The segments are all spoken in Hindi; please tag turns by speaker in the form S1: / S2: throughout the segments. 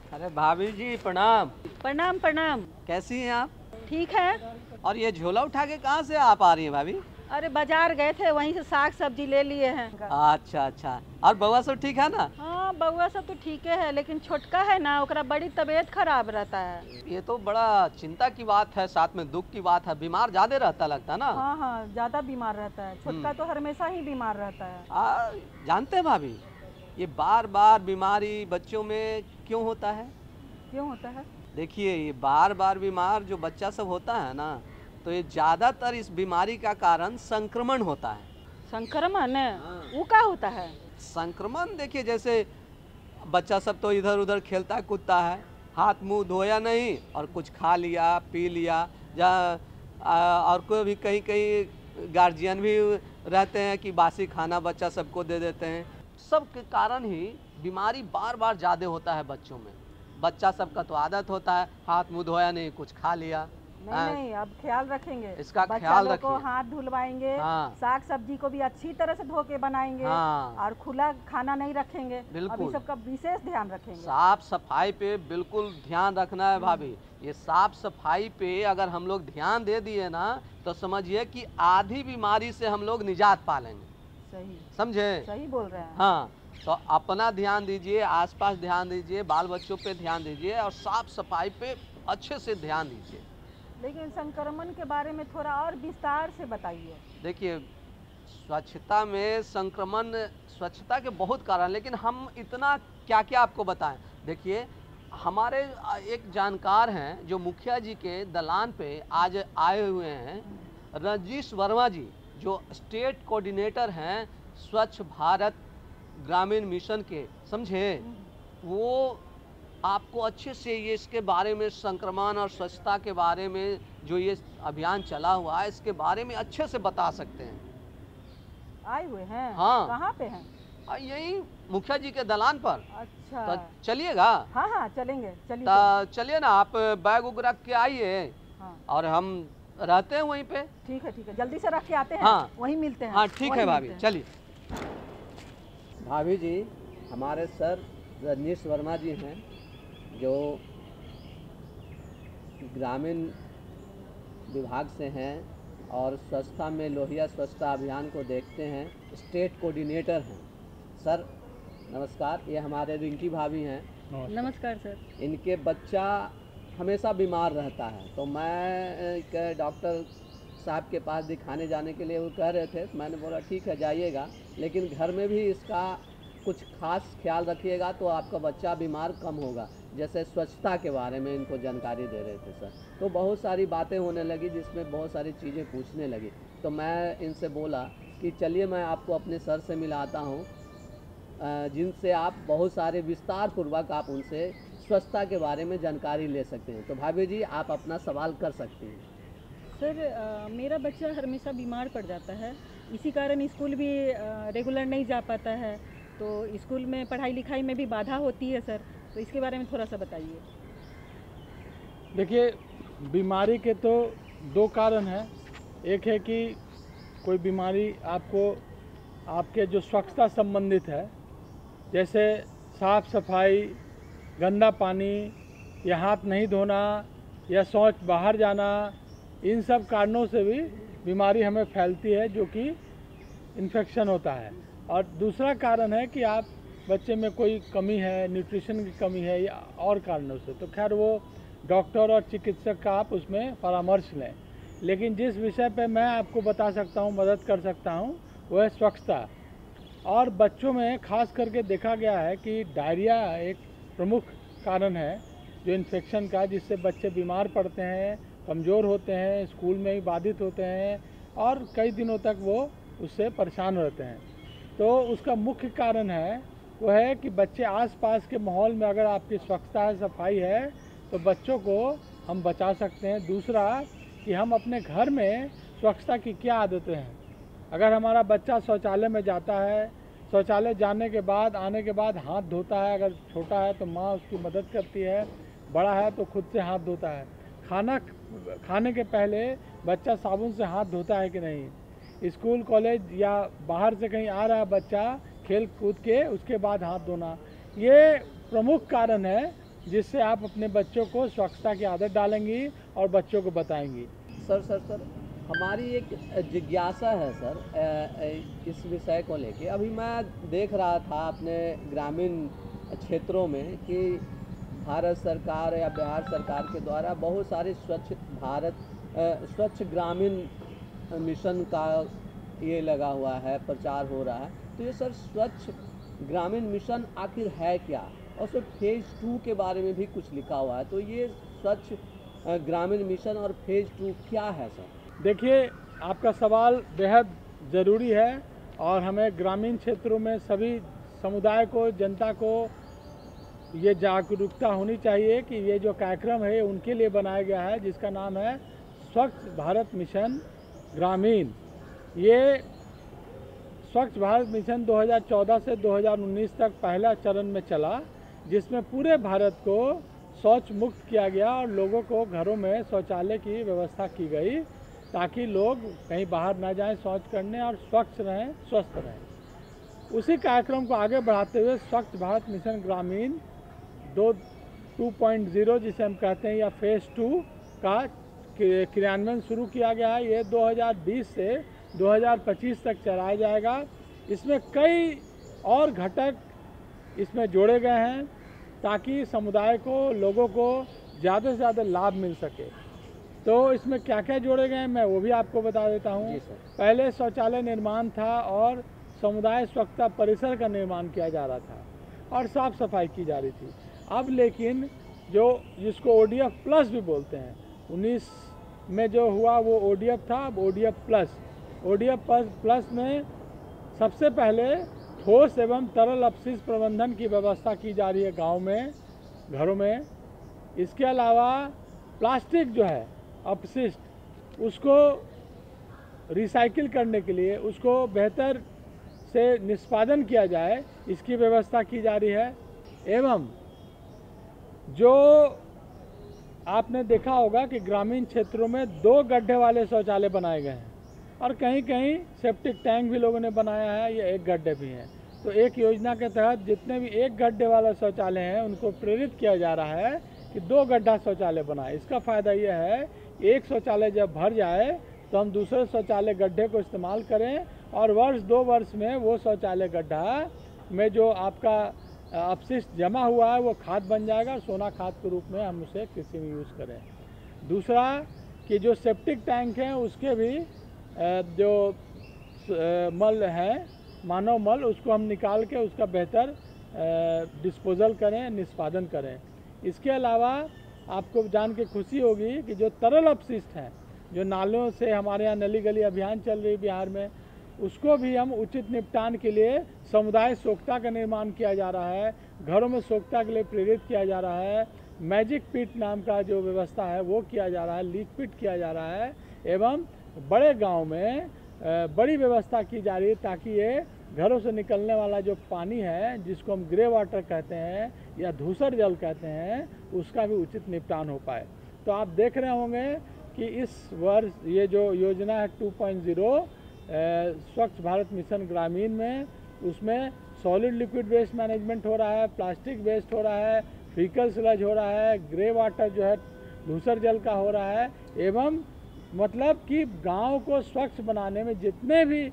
S1: अरे भाभी जी प्रणाम।
S2: प्रणाम प्रणाम।
S1: कैसी हैं आप?
S2: ठीक है।
S1: और ये झोला उठा के कहाँ से आप आ रही हैं भाभी?
S2: अरे बाजार गए थे, वहीं से साग सब्जी ले लिए हैं।
S1: अच्छा अच्छा। और बउआ सब ठीक है ना?
S2: हाँ बउआ सब तो ठीक है, लेकिन छोटका है ना, ओकरा बड़ी तबीयत खराब रहता है।
S1: ये तो बड़ा चिंता की बात है, साथ में दुख की बात है। बीमार ज्यादा रहता लगता है ना?
S2: हाँ हाँ ज्यादा बीमार रहता है, छोटका तो हमेशा ही बीमार रहता है।
S1: जानते हैं भाभी, ये बार बार बीमारी बच्चों में क्यों होता है?
S2: क्यों होता है?
S1: देखिए, ये बार बार बीमार जो बच्चा सब होता है ना, तो ये ज्यादातर इस बीमारी का कारण संक्रमण होता है।
S2: संक्रमण?
S1: हाँ।
S2: वो क्या होता है?
S1: संक्रमण देखिए, जैसे बच्चा सब तो इधर उधर खेलता कूदता है, हाथ मुंह धोया नहीं और कुछ खा लिया पी लिया, और कोई भी कहीं कहीं गार्जियन भी रहते हैं कि बासी खाना बच्चा सबको दे देते हैं। सब के कारण ही बीमारी बार बार ज़्यादा होता है बच्चों में। बच्चा सबका तो आदत होता है, हाथ मुंह धोया नहीं, कुछ खा लिया।
S2: नहीं, अब ख्याल रखेंगे,
S1: इसका
S2: बच्चा
S1: ख्याल
S2: लोग को
S1: रखिए।
S2: हाथ धुलवाएंगे।
S1: हाँ।
S2: साग सब्जी को भी अच्छी तरह से धो के बनाएंगे।
S1: हाँ।
S2: और खुला खाना नहीं रखेंगे।
S1: बिल्कुल।
S2: अभी सबका विशेष ध्यान रखेंगे।
S1: साफ सफाई पे बिल्कुल ध्यान रखना है भाभी। ये साफ सफाई पे अगर हम लोग ध्यान दे दिए ना, तो समझिए कि आधी बीमारी से हम लोग निजात पा लेंगे।
S2: सही
S1: समझे?
S2: सही बोल रहे हैं।
S1: हाँ, तो अपना ध्यान दीजिए, आसपास ध्यान दीजिए, बाल बच्चों पे ध्यान दीजिए और साफ सफाई पे अच्छे से ध्यान दीजिए।
S2: लेकिन संक्रमण के बारे में थोड़ा और विस्तार से बताइए। देखिए,
S1: स्वच्छता में संक्रमण, स्वच्छता के बहुत कारण, लेकिन हम इतना क्या क्या आपको बताएं। देखिए, हमारे एक जानकार हैं जो मुखिया जी के दलान पे आज आए हुए हैं, रजनीश वर्मा जी, जो स्टेट कोऑर्डिनेटर हैं स्वच्छ भारत ग्रामीण मिशन के, समझे? वो आपको अच्छे से ये इसके बारे में, संक्रमण और स्वच्छता के बारे में जो ये अभियान चला हुआ है, इसके बारे में अच्छे से बता सकते हैं।
S2: आए हुए हैं?
S1: हाँ।
S2: कहाँ पे हैं?
S1: यही मुखिया जी के दलान पर।
S2: अच्छा,
S1: तो चलिएगा।
S2: हाँ हाँ चलेंगे, चलिए।
S1: तो चलिए ना, आप बैग उग रख के आइए।
S2: हाँ।
S1: और हम रहते हैं वहीं पे।
S2: ठीक है, जल्दी से रख के आते हैं।
S1: हाँ।
S2: वहीं मिलते हैं।
S1: हाँ ठीक है भाभी,
S2: मिलते हैं।
S1: चलिए। भाभी जी, हमारे सर रजनीश वर्मा जी हैं, जो ग्रामीण विभाग से हैं और स्वच्छता में लोहिया स्वच्छता अभियान को देखते हैं, स्टेट कोऑर्डिनेटर हैं। सर नमस्कार, ये हमारे रिंकी भाभी हैं।
S2: नमस्कार सर।
S1: इनके बच्चा हमेशा बीमार रहता है, तो मैं डॉक्टर साहब के पास दिखाने जाने के लिए वो कह रहे थे, तो मैंने बोला ठीक है जाइएगा, लेकिन घर में भी इसका कुछ खास ख्याल रखिएगा तो आपका बच्चा बीमार कम होगा। जैसे स्वच्छता के बारे में इनको जानकारी दे रहे थे सर, तो बहुत सारी बातें होने लगी जिसमें बहुत सारी चीज़ें पूछने लगी। तो मैं इनसे बोला कि चलिए मैं आपको अपने सर से मिलाता हूँ, जिनसे आप बहुत सारे विस्तार पूर्वक आप उनसे स्वच्छता के बारे में जानकारी ले सकते हैं। तो भाभी जी, आप अपना सवाल कर सकती हैं।
S3: सर, मेरा बच्चा हमेशा बीमार पड़ जाता है, इसी कारण स्कूल भी रेगुलर नहीं जा पाता है, तो स्कूल में पढ़ाई लिखाई में भी बाधा होती है सर, तो इसके बारे में थोड़ा सा बताइए।
S4: देखिए, बीमारी के तो दो कारण हैं। एक है कि कोई बीमारी आपको आपके जो स्वच्छता संबंधित है, जैसे साफ सफाई, गंदा पानी या हाथ नहीं धोना या शौच बाहर जाना, इन सब कारणों से भी बीमारी हमें फैलती है, जो कि इन्फेक्शन होता है। और दूसरा कारण है कि आप बच्चे में कोई कमी है, न्यूट्रिशन की कमी है या और कारणों से, तो खैर वो डॉक्टर और चिकित्सक का आप उसमें परामर्श लें। लेकिन जिस विषय पे मैं आपको बता सकता हूँ, मदद कर सकता हूँ, वह है स्वच्छता। और बच्चों में खास करके देखा गया है कि डायरिया एक प्रमुख कारण है जो इन्फेक्शन का, जिससे बच्चे बीमार पड़ते हैं, कमज़ोर होते हैं, स्कूल में ही बाधित होते हैं और कई दिनों तक वो उससे परेशान रहते हैं। तो उसका मुख्य कारण है वो है कि बच्चे आसपास के माहौल में अगर आपकी स्वच्छता है, सफाई है, तो बच्चों को हम बचा सकते हैं। दूसरा कि हम अपने घर में स्वच्छता की क्या आदतें हैं। अगर हमारा बच्चा शौचालय में जाता है, शौचालय जाने के बाद आने के बाद हाथ धोता है, अगर छोटा है तो माँ उसकी मदद करती है, बड़ा है तो खुद से हाथ धोता है। खाना खाने के पहले बच्चा साबुन से हाथ धोता है कि नहीं। स्कूल कॉलेज या बाहर से कहीं आ रहा है बच्चा खेल कूद के, उसके बाद हाथ धोना। ये प्रमुख कारण है जिससे आप अपने बच्चों को स्वच्छता की आदत डालेंगी और बच्चों को बताएंगी।
S1: सर हमारी एक जिज्ञासा है सर इस विषय को लेके। अभी मैं देख रहा था अपने ग्रामीण क्षेत्रों में कि भारत सरकार या बिहार सरकार के द्वारा बहुत सारे स्वच्छ ग्रामीण मिशन का ये लगा हुआ है, प्रचार हो रहा है। तो ये सर स्वच्छ ग्रामीण मिशन आखिर है क्या, और उसमें फेज़ 2 के बारे में भी कुछ लिखा हुआ है। तो ये स्वच्छ ग्रामीण मिशन और फेज़ 2 क्या है सर?
S4: देखिए, आपका सवाल बेहद ज़रूरी है और हमें ग्रामीण क्षेत्रों में सभी समुदाय को, जनता को ये जागरूकता होनी चाहिए कि ये जो कार्यक्रम है उनके लिए बनाया गया है, जिसका नाम है स्वच्छ भारत मिशन ग्रामीण। ये स्वच्छ भारत मिशन 2014 से 2019 तक पहला चरण में चला, जिसमें पूरे भारत को शौच मुक्त किया गया और लोगों को घरों में शौचालय की व्यवस्था की गई ताकि लोग कहीं बाहर ना जाएं शौच करने और स्वच्छ रहें, स्वस्थ रहें। उसी कार्यक्रम को आगे बढ़ाते हुए स्वच्छ भारत मिशन ग्रामीण 2.0 जिसे हम कहते हैं या फेज़ 2 का क्रियान्वयन शुरू किया गया है। ये 2020 से 2025 तक चलाया जाएगा। इसमें कई और घटक इसमें जोड़े गए हैं ताकि समुदाय को, लोगों को ज़्यादा से ज़्यादा लाभ मिल सके। तो इसमें क्या क्या जोड़े गए हैं मैं वो भी आपको बता देता हूँ। पहले शौचालय निर्माण था और समुदाय स्वच्छता परिसर का निर्माण किया जा रहा था और साफ सफाई की जा रही थी। अब लेकिन जिसको ODF प्लस भी बोलते हैं, 19 में जो हुआ वो ODF था, अब ODF प्लस में सबसे पहले ठोस एवं तरल अपशिष्ट प्रबंधन की व्यवस्था की जा रही है गांव में, घरों में। इसके अलावा प्लास्टिक जो है अपशिष्ट, उसको रिसाइकिल करने के लिए उसको बेहतर से निष्पादन किया जाए, इसकी व्यवस्था की जा रही है। एवं जो आपने देखा होगा कि ग्रामीण क्षेत्रों में 2 गड्ढे वाले शौचालय बनाए गए हैं और कहीं कहीं सेप्टिक टैंक भी लोगों ने बनाया है या 1 गड्ढे भी हैं। तो एक योजना के तहत जितने भी 1 गड्ढे वाला शौचालय हैं उनको प्रेरित किया जा रहा है कि 2 गड्ढा शौचालय बनाए। इसका फ़ायदा यह है, एक शौचालय जब भर जाए तो हम दूसरे शौचालय गड्ढे को इस्तेमाल करें और वर्ष 2 वर्ष में वो शौचालय गड्ढा में जो आपका अपशिष्ट जमा हुआ है वो खाद बन जाएगा, सोना खाद के रूप में हम उसे कृषि में यूज़ करें। दूसरा कि जो सेप्टिक टैंक हैं उसके भी जो मल है, मानव मल, उसको हम निकाल के उसका बेहतर डिस्पोजल करें, निष्पादन करें। इसके अलावा आपको जान के खुशी होगी कि जो तरल अपशिष्ट हैं, जो नालों से हमारे यहाँ नली गली अभियान चल रही बिहार में, उसको भी हम उचित निपटान के लिए समुदाय स्वच्छता का निर्माण किया जा रहा है, घरों में स्वच्छता के लिए प्रेरित किया जा रहा है। मैजिक पिट नाम का जो व्यवस्था है वो किया जा रहा है, लीक पिट किया जा रहा है एवं बड़े गांव में बड़ी व्यवस्था की जा रही है ताकि ये घरों से निकलने वाला जो पानी है, जिसको हम ग्रे वाटर कहते हैं या धूसर जल कहते हैं, उसका भी उचित निपटान हो पाए। तो आप देख रहे होंगे कि इस वर्ष ये जो योजना है 2.0 स्वच्छ भारत मिशन ग्रामीण में, उसमें सॉलिड लिक्विड वेस्ट मैनेजमेंट हो रहा है, प्लास्टिक वेस्ट हो रहा है, फीकल स्लज हो रहा है, ग्रे वाटर जो है धूसर जल का हो रहा है। एवं मतलब कि गांव को स्वच्छ बनाने में जितने भी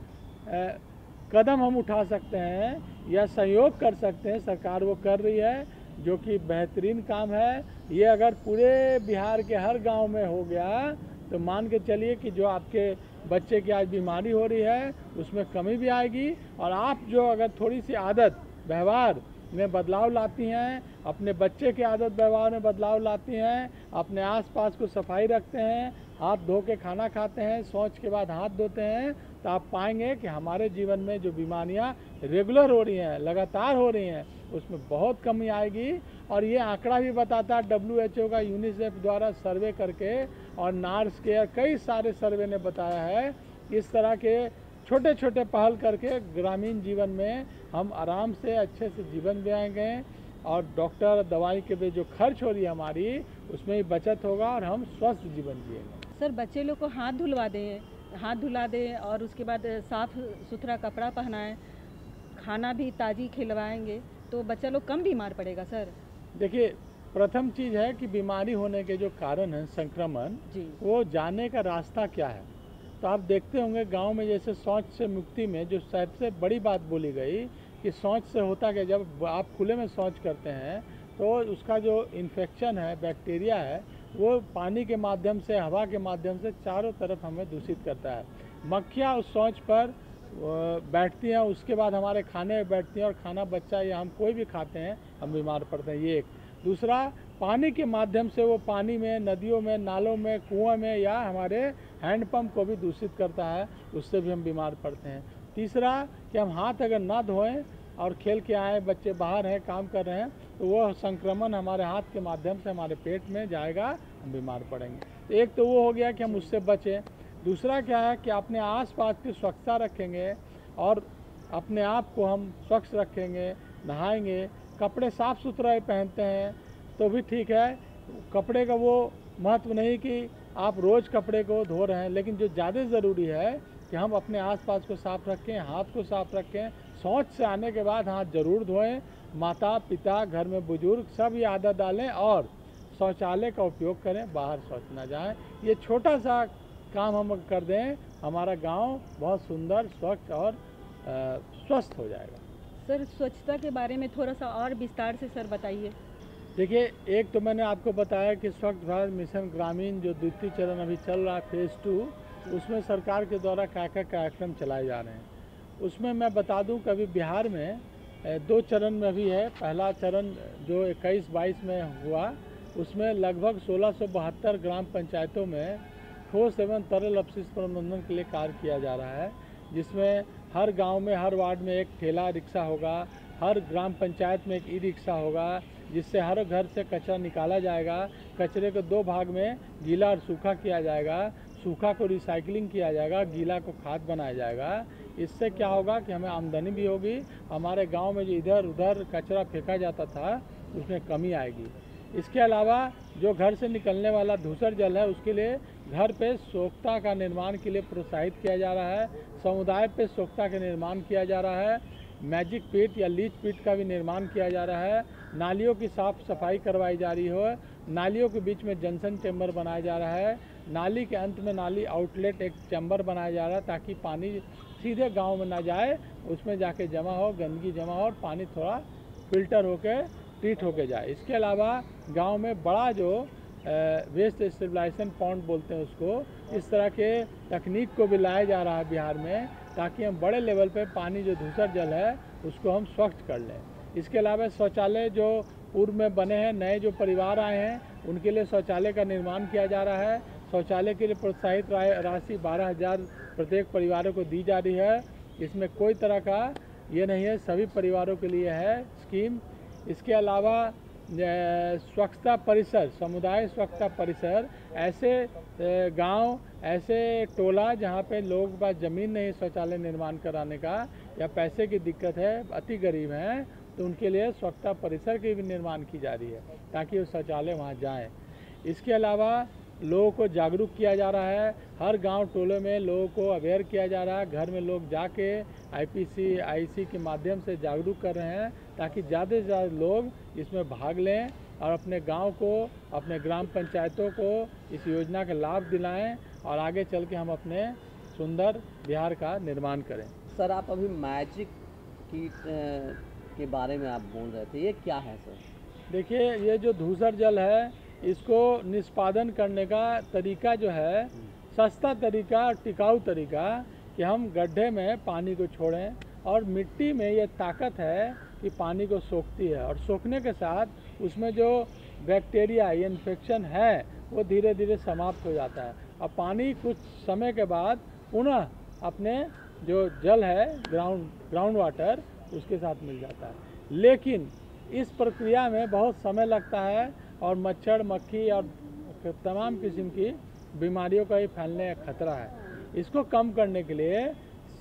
S4: कदम हम उठा सकते हैं या सहयोग कर सकते हैं, सरकार वो कर रही है, जो कि बेहतरीन काम है। ये अगर पूरे बिहार के हर गांव में हो गया तो मान के चलिए कि जो आपके बच्चे की आज बीमारी हो रही है उसमें कमी भी आएगी और आप जो अगर थोड़ी सी आदत, व्यवहार में बदलाव लाती हैं, अपने बच्चे के आदत व्यवहार में बदलाव लाती हैं, अपने आसपास को सफाई रखते हैं, हाथ धो के खाना खाते हैं, शौच के बाद हाथ धोते हैं, तो आप पाएंगे कि हमारे जीवन में जो बीमारियां रेगुलर हो रही हैं, लगातार हो रही हैं, उसमें बहुत कमी आएगी। और ये आंकड़ा भी बताता है, WHO का यूनिसेफ द्वारा सर्वे करके और नार्स के कई सारे सर्वे ने बताया है, इस तरह के छोटे छोटे पहल करके ग्रामीण जीवन में हम आराम से अच्छे से जीवन बिताएंगे और डॉक्टर दवाई के भी जो खर्च हो रही है हमारी, उसमें भी बचत होगा और हम स्वस्थ जीवन जिएंगे।
S3: सर बच्चे लोग को हाथ धुलवा दें, हाथ धुला दें और उसके बाद साफ़ सुथरा कपड़ा पहनाएं, खाना भी ताज़ी खिलवाएंगे तो बच्चा लोग कम बीमार पड़ेगा सर।
S4: देखिए, प्रथम चीज़ है कि बीमारी होने के जो कारण हैं संक्रमण
S3: जी।
S4: वो जाने का रास्ता क्या है। तो आप देखते होंगे गांव में जैसे शौच से मुक्ति में जो सबसे बड़ी बात बोली गई कि शौच से होता क्या, जब आप खुले में शौच करते हैं तो उसका जो इन्फेक्शन है, बैक्टीरिया है, वो पानी के माध्यम से, हवा के माध्यम से चारों तरफ हमें दूषित करता है। मक्खियाँ उस शौच पर बैठती हैं, उसके बाद हमारे खाने में बैठती हैं और खाना बच्चा या हम कोई भी खाते हैं हम बीमार पड़ते हैं। ये एक। दूसरा, पानी के माध्यम से वो पानी में, नदियों में, नालों में, कुआं में या हमारे हैंडपंप को भी दूषित करता है, उससे भी हम बीमार पड़ते हैं। तीसरा कि हम हाथ अगर ना धोएं और खेल के आए, बच्चे बाहर हैं, काम कर रहे हैं, तो वो संक्रमण हमारे हाथ के माध्यम से हमारे पेट में जाएगा, हम बीमार पड़ेंगे। एक तो वो हो गया कि हम उससे बचें। दूसरा क्या है कि अपने आसपास की स्वच्छता रखेंगे और अपने आप को हम स्वच्छ रखेंगे, नहाएंगे, कपड़े साफ़ सुथरा पहनते हैं तो भी ठीक है। कपड़े का वो महत्व नहीं कि आप रोज़ कपड़े को धो रहे हैं, लेकिन जो ज़्यादा ज़रूरी है कि हम अपने आसपास को साफ़ रखें, हाथ को साफ़ रखें, शौच से आने के बाद हाथ जरूर धोएं, माता पिता, घर में बुजुर्ग सब ये आदत डालें और शौचालय का उपयोग करें, बाहर शौच ना जाएं। ये छोटा सा काम हम कर दें, हमारा गांव बहुत सुंदर, स्वच्छ और स्वस्थ हो जाएगा।
S3: सर स्वच्छता के बारे में थोड़ा सा और विस्तार से सर बताइए।
S4: देखिए, एक तो मैंने आपको बताया कि स्वच्छ भारत मिशन ग्रामीण जो द्वितीय चरण अभी चल रहा है, फेज़ 2, उसमें सरकार के द्वारा क्या क्या कार्यक्रम चलाए जा रहे हैं। उसमें मैं बता दूं कि अभी बिहार में 2 चरण में भी है। पहला चरण जो 21-22 में हुआ, उसमें लगभग 1672 ग्राम पंचायतों में ठोस एवं तरल अपशिष्ट प्रबंधन के लिए कार्य किया जा रहा है, जिसमें हर गांव में, हर वार्ड में एक ठेला रिक्शा होगा, हर ग्राम पंचायत में एक ई रिक्शा होगा, जिससे हर घर से कचरा निकाला जाएगा। कचरे को 2 भाग में गीला और सूखा किया जाएगा। सूखा को रिसाइकलिंग किया जाएगा, गीला को खाद बनाया जाएगा। इससे क्या होगा कि हमें आमदनी भी होगी, हमारे गांव में जो इधर उधर कचरा फेंका जाता था उसमें कमी आएगी। इसके अलावा जो घर से निकलने वाला धूसर जल है, उसके लिए घर पे सोख्ता का निर्माण के लिए प्रोत्साहित किया जा रहा है। समुदाय पे सोख्ता का निर्माण किया जा रहा है। मैजिक पिट या लीच पिट का भी निर्माण किया जा रहा है। नालियों की साफ सफाई करवाई जा रही हो। नालियों के बीच में जंक्शन चैम्बर बनाया जा रहा है। नाली के अंत में नाली आउटलेट एक चैम्बर बनाया जा रहा है, ताकि पानी सीधे गांव में ना जाए, उसमें जाके जमा हो, गंदगी जमा हो और पानी थोड़ा फिल्टर होके ट्रीट होके जाए। इसके अलावा गांव में बड़ा जो वेस्ट स्टेबलाइजेशन पॉन्ड बोलते हैं उसको, इस तरह के तकनीक को भी लाया जा रहा है बिहार में, ताकि हम बड़े लेवल पे पानी जो धूसर जल है उसको हम स्वच्छ कर लें। इसके अलावा शौचालय जो पूर्व में बने हैं, नए जो परिवार आए हैं उनके लिए शौचालय का निर्माण किया जा रहा है। शौचालय के लिए प्रोत्साहित राशि 12,000 प्रत्येक परिवारों को दी जा रही है। इसमें कोई तरह का ये नहीं है, सभी परिवारों के लिए है स्कीम। इसके अलावा स्वच्छता परिसर, समुदाय स्वच्छता परिसर, ऐसे गांव, ऐसे टोला जहां पे लोगों के पास ज़मीन नहीं शौचालय निर्माण कराने का या पैसे की दिक्कत है, अति गरीब हैं, तो उनके लिए स्वच्छता परिसर की भी निर्माण की जा रही है, ताकि वो शौचालय वहां जाएं। इसके अलावा लोगों को जागरूक किया जा रहा है। हर गांव टोले में लोगों को अवेयर किया जा रहा है। घर में लोग जाके IPC IC के माध्यम से जागरूक कर रहे हैं, ताकि ज़्यादा से ज़्यादा लोग इसमें भाग लें और अपने गांव को, अपने ग्राम पंचायतों को इस योजना का लाभ दिलाएं और आगे चल के हम अपने सुंदर बिहार का निर्माण करें।
S1: सर, आप अभी मैजिक कीट के बारे में आप बोल रहे थे, ये क्या है सर?
S4: देखिए, ये जो धूसर जल है, इसको निष्पादन करने का तरीका जो है, सस्ता तरीका और टिकाऊ तरीका कि हम गड्ढे में पानी को छोड़ें और मिट्टी में ये ताकत है कि पानी को सोखती है, और सोखने के साथ उसमें जो बैक्टीरिया या इन्फेक्शन है वो धीरे धीरे समाप्त हो जाता है, और पानी कुछ समय के बाद पुनः अपने जो जल है ग्राउंड वाटर उसके साथ मिल जाता है। लेकिन इस प्रक्रिया में बहुत समय लगता है और मच्छर मक्खी और तमाम किस्म की बीमारियों का ही फैलने का खतरा है। इसको कम करने के लिए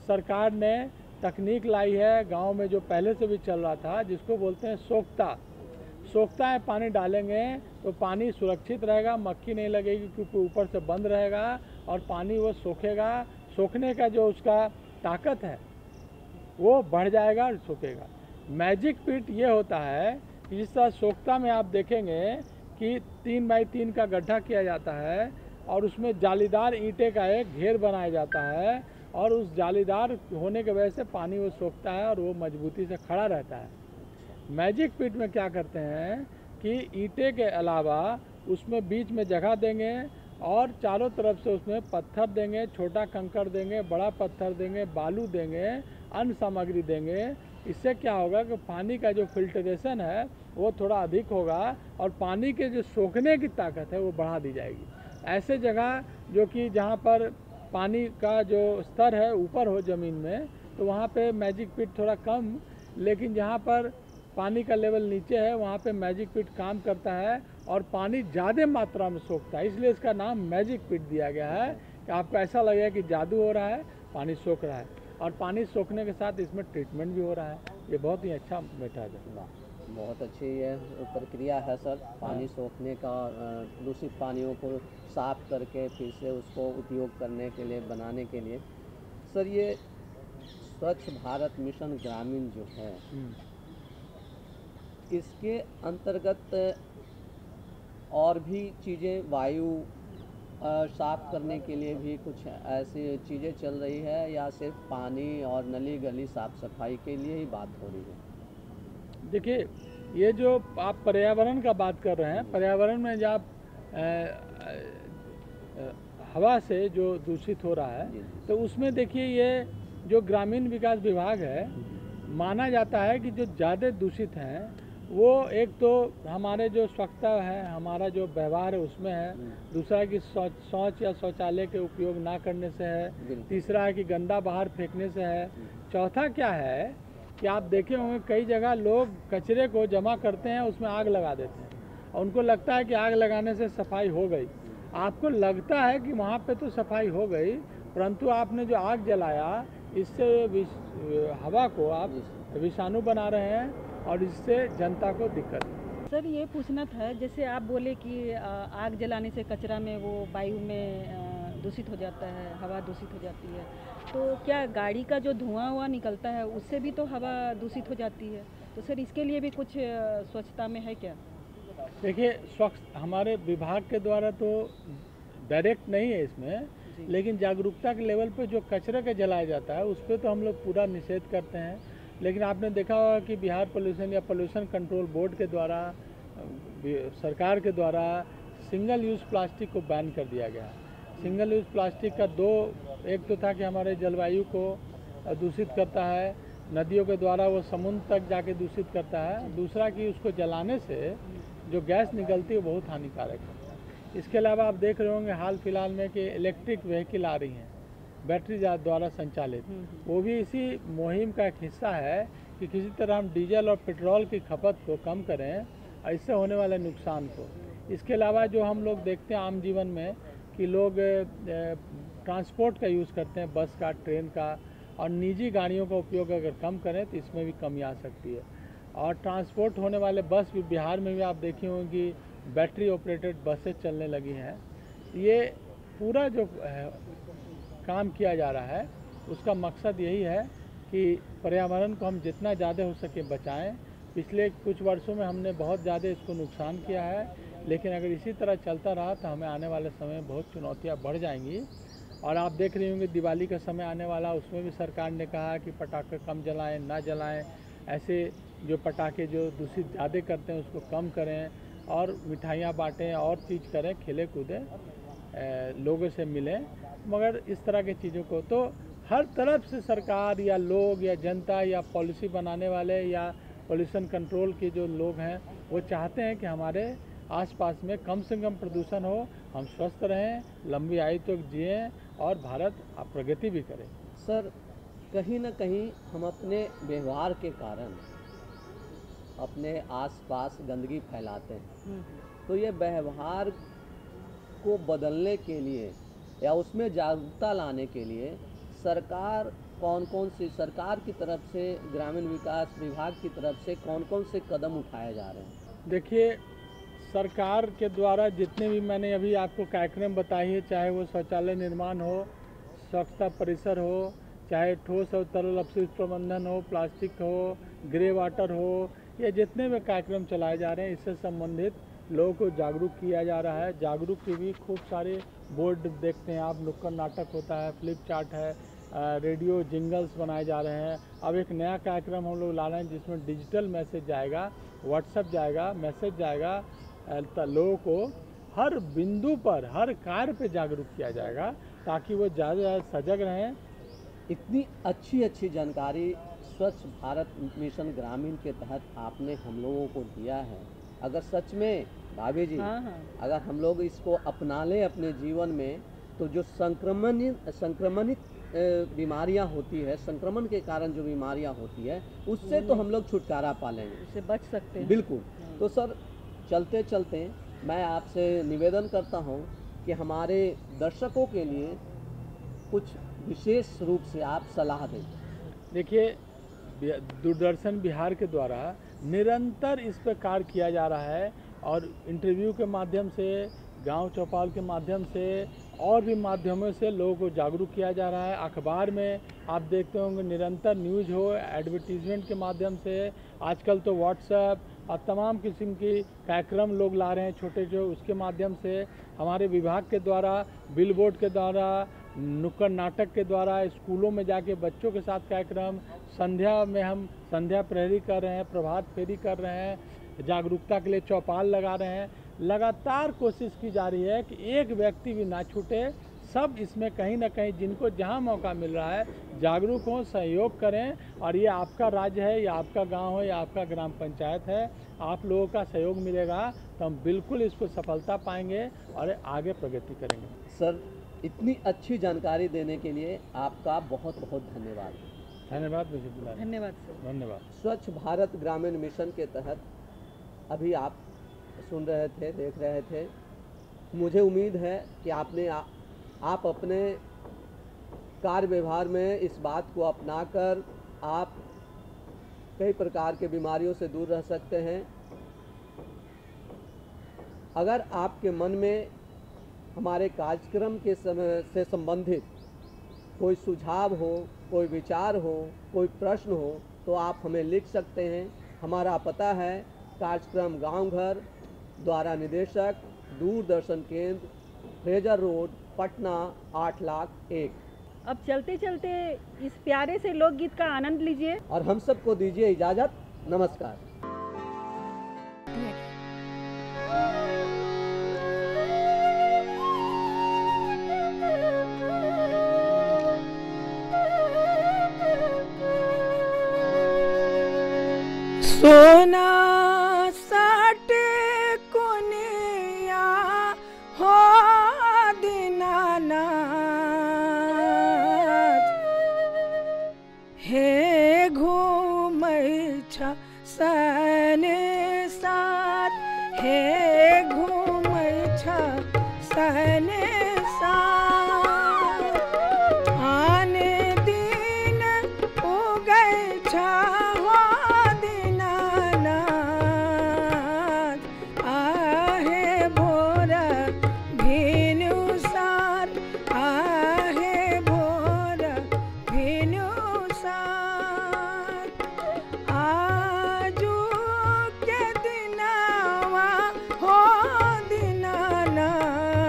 S4: सरकार ने तकनीक लाई है गांव में, जो पहले से भी चल रहा था, जिसको बोलते हैं सोखता है। पानी डालेंगे तो पानी सुरक्षित रहेगा, मक्खी नहीं लगेगी क्योंकि ऊपर से बंद रहेगा, और पानी वो सोखेगा। सोखने का जो उसका ताकत है वो बढ़ जाएगा और सोखेगा। मैजिक पिट ये होता है कि जिस तरह सोखता में आप देखेंगे कि 3 बाई 3 का गड्ढा किया जाता है और उसमें जालीदार ईंटे का एक घेर बनाया जाता है, और उस जालीदार होने की वजह से पानी वो सोखता है और वो मजबूती से खड़ा रहता है। मैजिक पिट में क्या करते हैं कि ईंटे के अलावा उसमें बीच में जगह देंगे और चारों तरफ से उसमें पत्थर देंगे, छोटा कंकड़ देंगे, बड़ा पत्थर देंगे, बालू देंगे, अन्य सामग्री देंगे। इससे क्या होगा कि पानी का जो फिल्ट्रेशन है वो थोड़ा अधिक होगा और पानी के जो सोखने की ताकत है वो बढ़ा दी जाएगी। ऐसे जगह जो कि जहाँ पर पानी का जो स्तर है ऊपर हो ज़मीन में, तो वहाँ पे मैजिक पिट थोड़ा कम, लेकिन जहाँ पर पानी का लेवल नीचे है वहाँ पे मैजिक पिट काम करता है और पानी ज़्यादा मात्रा में सोखता है। इसलिए इसका नाम मैजिक पिट दिया गया है कि आपको ऐसा लगेगा कि जादू हो रहा है, पानी सोख रहा है, और पानी सोखने के साथ इसमें ट्रीटमेंट भी हो रहा है। ये बहुत ही अच्छा मेथड है।
S1: बहुत अच्छी ये प्रक्रिया है सर, पानी सोखने का, दूषित पानियों को साफ करके फिर से उसको उपयोग करने के लिए, बनाने के लिए। सर ये स्वच्छ भारत मिशन ग्रामीण जो है, इसके अंतर्गत और भी चीज़ें, वायु साफ करने के लिए भी कुछ ऐसी चीज़ें चल रही है, या सिर्फ पानी और नली गली साफ सफाई के लिए ही बात हो रही है?
S4: देखिए, ये जो आप पर्यावरण का बात कर रहे हैं, पर्यावरण में जब हवा से जो दूषित हो रहा है, तो उसमें देखिए ये जो ग्रामीण विकास विभाग है, माना जाता है कि जो ज़्यादा दूषित हैं वो एक तो हमारे जो स्वच्छता है, हमारा जो व्यवहार है उसमें है, दूसरा कि शौच या शौचालय के उपयोग ना करने से है, तीसरा है कि गंदा बाहर फेंकने से है, चौथा क्या है कि आप देखे होंगे कई जगह लोग कचरे को जमा करते हैं, उसमें आग लगा देते हैं और उनको लगता है कि आग लगाने से सफाई हो गई। आपको लगता है कि वहाँ पे तो सफाई हो गई, परंतु आपने जो आग जलाया इससे हवा को आप विषाणु बना रहे हैं और इससे जनता को दिक्कत है।
S3: सर ये पूछना था, जैसे आप बोले कि आग जलाने से कचरा में वो वायु में दूषित हो जाता है, हवा दूषित हो जाती है, तो क्या गाड़ी का जो धुआं निकलता है उससे भी तो हवा दूषित हो जाती है? तो सर इसके लिए भी कुछ स्वच्छता में है क्या?
S4: देखिए, स्वच्छ हमारे विभाग के द्वारा तो डायरेक्ट नहीं है इसमें, लेकिन जागरूकता के लेवल पे जो कचरे का जलाया जाता है उस पर तो हम लोग पूरा निषेध करते हैं। लेकिन आपने देखा होगा कि बिहार पोल्यूशन या पोल्यूशन कंट्रोल बोर्ड के द्वारा, सरकार के द्वारा सिंगल यूज़ प्लास्टिक को बैन कर दिया गया। सिंगल यूज़ प्लास्टिक का एक तो था कि हमारे जलवायु को दूषित करता है, नदियों के द्वारा वो समुद्र तक जाके दूषित करता है, दूसरा कि उसको जलाने से जो गैस निकलती है वो बहुत हानिकारक है। इसके अलावा आप देख रहे होंगे हाल फिलहाल में कि इलेक्ट्रिक व्हीकल आ रही हैं, बैटरी द्वारा संचालित, वो भी इसी मुहिम का एक हिस्सा है कि किसी तरह हम डीजल और पेट्रोल की खपत को कम करें और इससे होने वाले नुकसान को। इसके अलावा जो हम लोग देखते हैं आम जीवन में कि लोग ट्रांसपोर्ट का यूज़ करते हैं, बस का, ट्रेन का, और निजी गाड़ियों का उपयोग अगर कम करें तो इसमें भी कमी आ सकती है। और ट्रांसपोर्ट होने वाले बस भी बिहार में भी आप देखे होंगे कि बैटरी ऑपरेटेड बसें चलने लगी हैं। ये पूरा जो काम किया जा रहा है उसका मकसद यही है कि पर्यावरण को हम जितना ज़्यादा हो सके बचाएं। पिछले कुछ वर्षों में हमने बहुत ज़्यादा इसको नुकसान किया है, लेकिन अगर इसी तरह चलता रहा तो हमें आने वाले समय में बहुत चुनौतियाँ बढ़ जाएंगी। और आप देख रहे होंगे दिवाली का समय आने वाला, उसमें भी सरकार ने कहा कि पटाखे कम जलाएं, ना जलाएं, ऐसे जो पटाखे जो दूषित ज़्यादा करते हैं उसको कम करें और मिठाइयाँ बांटें और चीज़ करें, खेले कूदें, लोगों से मिलें। मगर इस तरह की चीज़ों को तो हर तरफ से सरकार या लोग या जनता या पॉलिसी बनाने वाले या पोल्यूशन कंट्रोल के जो लोग हैं वो चाहते हैं कि हमारे आसपास में कम से कम प्रदूषण हो, हम स्वस्थ रहें, लंबी आयु तक जिएं और भारत प्रगति भी करे।
S1: सर, कहीं ना कहीं हम अपने व्यवहार के कारण अपने आसपास गंदगी फैलाते हैं, तो ये व्यवहार को बदलने के लिए या उसमें जागरूकता लाने के लिए सरकार सरकार की तरफ से, ग्रामीण विकास विभाग की तरफ से कौन कौन से कदम उठाए जा रहे हैं?
S4: देखिए, सरकार के द्वारा जितने भी मैंने अभी आपको कार्यक्रम बताए हैं, चाहे वो शौचालय निर्माण हो, स्वच्छता परिसर हो, चाहे ठोस और तरल अपशिष्ट प्रबंधन हो, प्लास्टिक हो, ग्रे वाटर हो, ये जितने भी कार्यक्रम चलाए जा रहे हैं इससे संबंधित लोगों को जागरूक किया जा रहा है। जागरूक के भी खूब सारे बोर्ड देखते हैं आप, नुक्कड़ नाटक होता है, फ्लिप चार्ट है, रेडियो जिंगल्स बनाए जा रहे हैं। अब एक नया कार्यक्रम हम लोग ला रहे हैं जिसमें डिजिटल मैसेज जाएगा, व्हाट्सएप जाएगा, मैसेज जाएगा, लोगों को हर बिंदु पर, हर कार्य पे जागरूक किया जाएगा ताकि वो ज़्यादा सजग रहें।
S1: इतनी अच्छी जानकारी स्वच्छ भारत मिशन ग्रामीण के तहत आपने हम लोगों को दिया है। अगर सच में भाभी जी, अगर हम लोग इसको अपना लें अपने जीवन में, तो जो संक्रमणित बीमारियां होती है, संक्रमण के कारण जो बीमारियां होती है, उससे तो हम लोग छुटकारा पा लेंगे,
S3: उससे बच सकते हैं।
S1: बिल्कुल। तो सर, चलते चलते मैं आपसे निवेदन करता हूं कि हमारे दर्शकों के लिए कुछ विशेष रूप से आप सलाह दें।
S4: देखिए, दूरदर्शन बिहार के द्वारा निरंतर इस पर कार्य किया जा रहा है और इंटरव्यू के माध्यम से, गांव चौपाल के माध्यम से और भी माध्यमों से लोगों को जागरूक किया जा रहा है। अखबार में आप देखते होंगे निरंतर न्यूज़ हो, एडवर्टीजमेंट के माध्यम से, आजकल तो व्हाट्सएप और तमाम किस्म की कार्यक्रम लोग ला रहे हैं छोटे जो, उसके माध्यम से हमारे विभाग के द्वारा, बिलबोर्ड के द्वारा, नुक्कड़ नाटक के द्वारा, स्कूलों में जाके बच्चों के साथ कार्यक्रम, संध्या में हम संध्या प्रहरी कर रहे हैं, प्रभात फेरी कर रहे हैं, जागरूकता के लिए चौपाल लगा रहे हैं। लगातार कोशिश की जा रही है कि एक व्यक्ति भी ना छूटे, सब इसमें कहीं ना कहीं जिनको जहां मौका मिल रहा है जागरूक हों, सहयोग करें। और ये आपका राज्य है, या आपका गांव है, या आपका ग्राम पंचायत है, आप लोगों का सहयोग मिलेगा तो हम बिल्कुल इसको सफलता पाएंगे और आगे प्रगति करेंगे।
S1: सर, इतनी अच्छी जानकारी देने के लिए आपका बहुत बहुत धन्यवाद।
S4: धन्यवाद मुझे बुलाने।
S3: धन्यवाद सर।
S4: धन्यवाद।
S1: स्वच्छ भारत ग्रामीण मिशन के तहत अभी आप सुन रहे थे, देख रहे थे। मुझे उम्मीद है कि आप अपने कार्य व्यवहार में इस बात को अपनाकर आप कई प्रकार के बीमारियों से दूर रह सकते हैं। अगर आपके मन में हमारे कार्यक्रम के से संबंधित कोई सुझाव हो, कोई विचार हो, कोई प्रश्न हो, तो आप हमें लिख सकते हैं। हमारा पता है कार्यक्रम गांव घर, द्वारा निदेशक, दूरदर्शन केंद्र, फ्रेजर रोड, पटना 8,01,000।
S3: अब चलते चलते इस प्यारे से लोकगीत का आनंद लीजिए
S1: और हम सबको दीजिए इजाज़त। नमस्कार।
S5: सोना साटे कोनिया हो दीनानाथ, हे घूमै छ सने साथ, हे घूमै छ सने साथ, आने दिन उगै छ हो दीनानाथ, आहे भोर भिनुसार, आहे भोर भिनुसार, आजू के दिनवा हो दीनानाथ,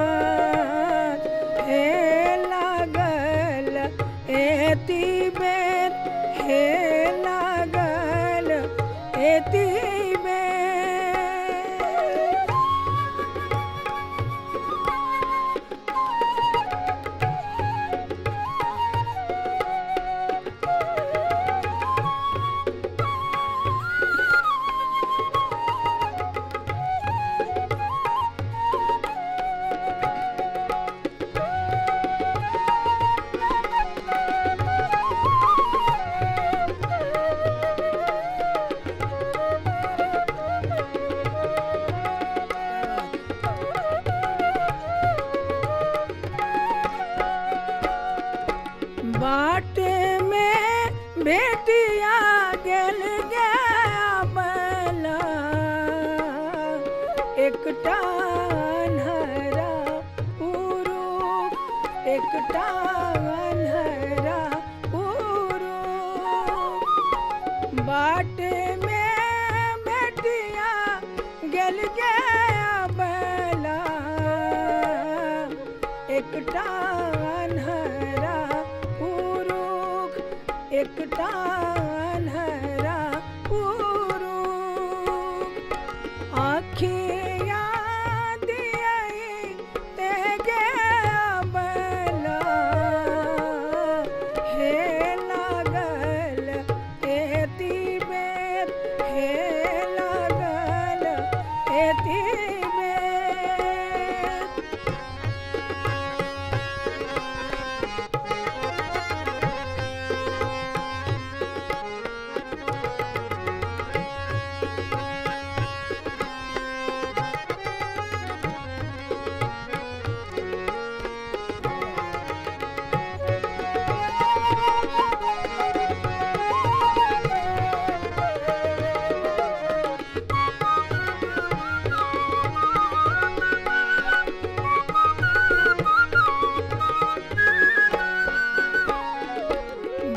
S5: बाट में बेटिया गेल गया बला एकटा अन्हरा पुरुष एकटा अन्हरा पुरुष बाट में बेटिया गेल गया बला एकटा अन्हरा पुरुष एकटा अन्हरा पुरुष आँखिया दियई ते गया बला हे लागल एती बेर हे लागल एती बेर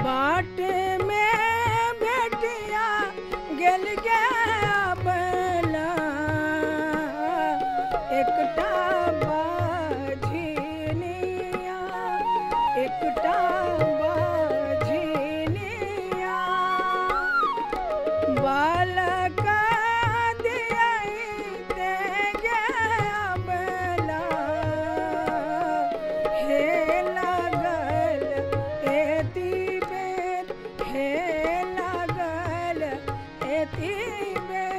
S5: बाट में बेटिया गेल गया बला एकटा बाझिनिया एकटा बाझिनिया बालक दियई ते गया बला हे लागल एती बेर हे लागल एती बेर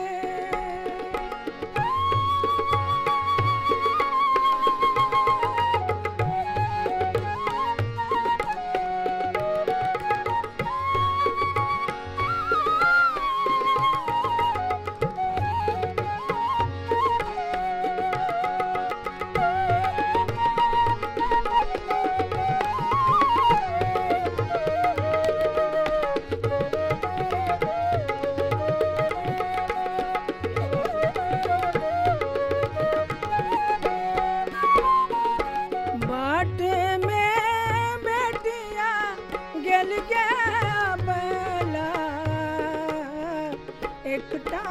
S5: बाट में बेटिया गेल गया बला एकटा